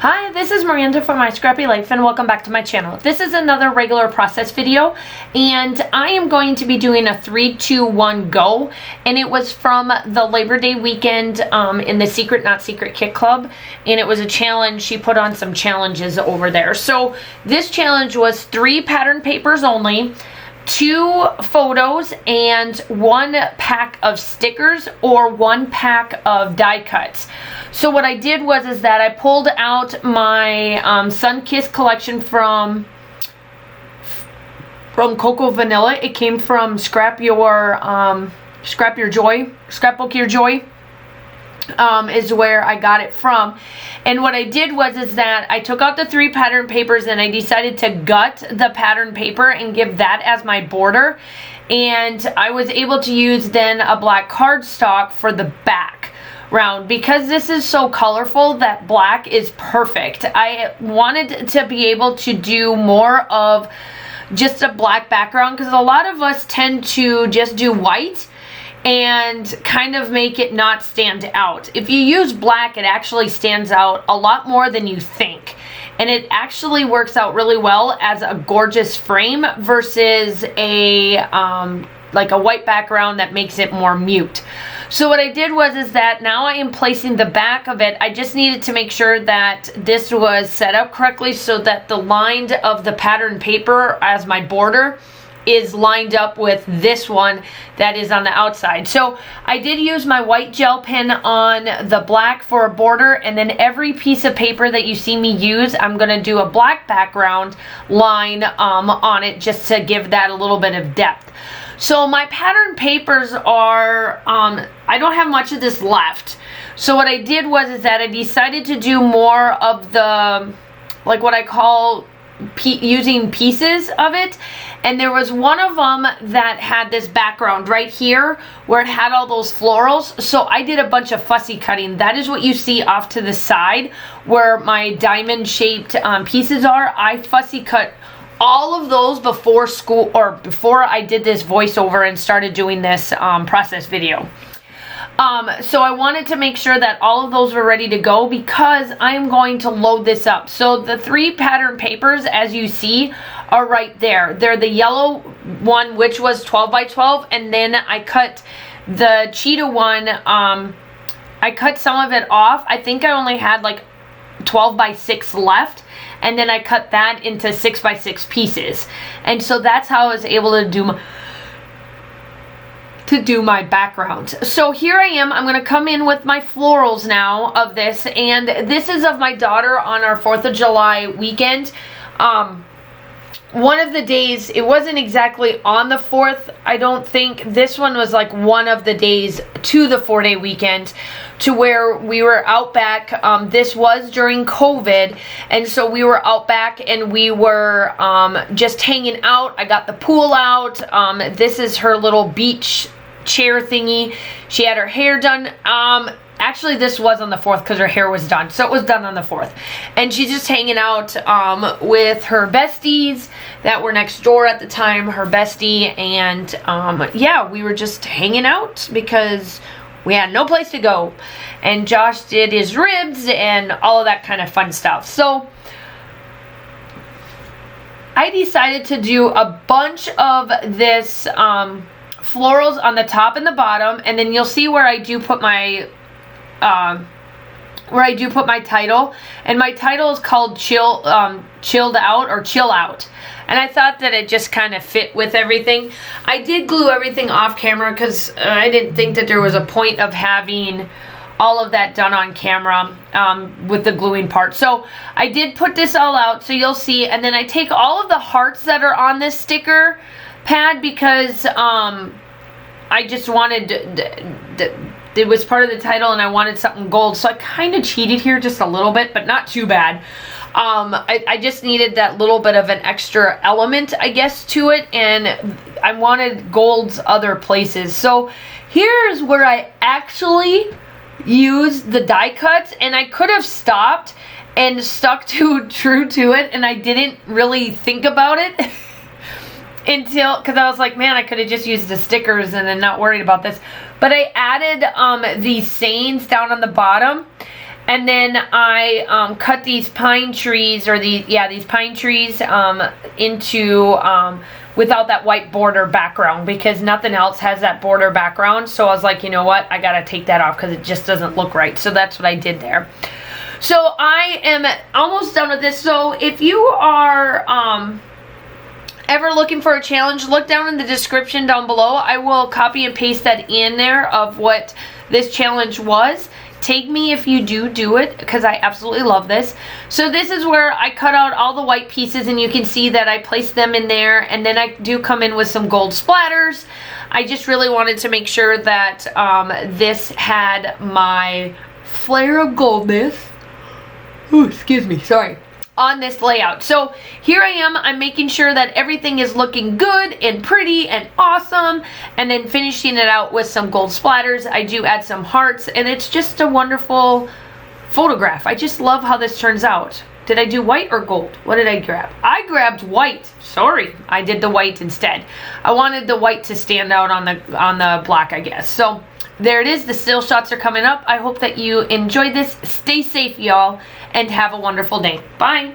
Hi, this is Miranda from My Scrappy Life and welcome back to my channel. This is another regular process video and I am going to be doing a 3, 2, 1 go, and it was from the Labor Day weekend in the Secret Not Secret Kit Club, and it was a challenge. She put on some challenges over there. So this challenge was 3 pattern papers only, 2 photos, and 1 pack of stickers or 1 pack of die cuts. So what I did was that I pulled out my Sunkissed collection from Cocoa Vanilla. It came from Scrapbook Your Joy is where I got it from. And what I did was that I took out the 3 pattern papers and I decided to gut the pattern paper and give that as my border. And I was able to use then a black cardstock for the back round. Because this is so colorful, that black is perfect. I wanted to be able to do more of just a black background, because a lot of us tend to just do white and kind of make it not stand out. If you use black, it actually stands out a lot more than you think. And it actually works out really well as a gorgeous frame versus a like a white background that makes it more mute. So what I did was that now I am placing the back of it. I just needed to make sure that this was set up correctly so that the line of the pattern paper as my border is lined up with this one that is on the outside. So I did use my white gel pen on the black for a border, and then every piece of paper that you see me use, I'm gonna do a black background line on it just to give that a little bit of depth. So my pattern papers are, I don't have much of this left. So what I did was that I decided to do more of the, like what I call using pieces of it. And there was one of them that had this background right here where it had all those florals. So I did a bunch of fussy cutting. That is what you see off to the side where my diamond shaped pieces are. I fussy cut all of those before school, or before I did this voiceover and started doing this process video. So I wanted to make sure that all of those were ready to go because I am going to load this up. So the 3 pattern papers, as you see, are right there. They're the yellow one, which was 12 by 12, and then I cut the cheetah one. I cut some of it off. I think I only had like 12 by 6 left, and then I cut that into 6 by 6 pieces. And so that's how I was able to do my background. So here I am. I'm going to come in with my florals now of this, and this is of my daughter on our 4th of July weekend. One of the days, it wasn't exactly on the 4th, I don't think. This one was like one of the days to the 4-day weekend, to where we were out back. This was during COVID, and so we were out back and we were just hanging out. I got the pool out. This is her little beach chair thingy. She had her hair done. Actually, this was on the 4th because her hair was done. So it was done on the 4th. And she's just hanging out with her besties that were next door at the time, her bestie. And yeah, we were just hanging out because we had no place to go. And Josh did his ribs and all of that kind of fun stuff. So I decided to do a bunch of this florals on the top and the bottom. And then you'll see where I do put my title, and my title is called Chilled Out or Chill Out, and I thought that it just kind of fit with everything. I did glue everything off camera because I didn't think that there was a point of having all of that done on camera with the gluing part. So I did put this all out, so you'll see. And then I take all of the hearts that are on this sticker pad because I just wanted it was part of the title and I wanted something gold, so I kind of cheated here just a little bit, but not too bad. I just needed that little bit of an extra element, I guess, to it, and I wanted golds other places. So here's where I actually used the die cuts, and I could have stopped and stuck true to it, and I didn't really think about it until, because I was like, man, I could have just used the stickers and then not worried about this. But I added these sayings down on the bottom, And then I cut these pine trees, or these pine trees into without that white border background, because nothing else has that border background. So I was like, you know what, I gotta take that off because it just doesn't look right. So that's what I did there. So I am almost done with this. So if you are ever looking for a challenge, look down in the description down below. I will copy and paste that in there of what this challenge was. Take me if you do it, because I absolutely love this. So this is where I cut out all the white pieces, and you can see that I placed them in there, and then I do come in with some gold splatters. I just really wanted to make sure that this had my flare of goldness. Ooh, excuse me, sorry. On this layout. So here I am, I'm making sure that everything is looking good and pretty and awesome, and then finishing it out with some gold splatters. I do add some hearts, and it's just a wonderful photograph. I just love how this turns out. Did I do white or gold? What did I grab? I grabbed white. Sorry, I did the white instead. I wanted the white to stand out on the black, I guess. So there it is. The still shots are coming up. I hope that you enjoyed this. Stay safe, y'all, and have a wonderful day. Bye.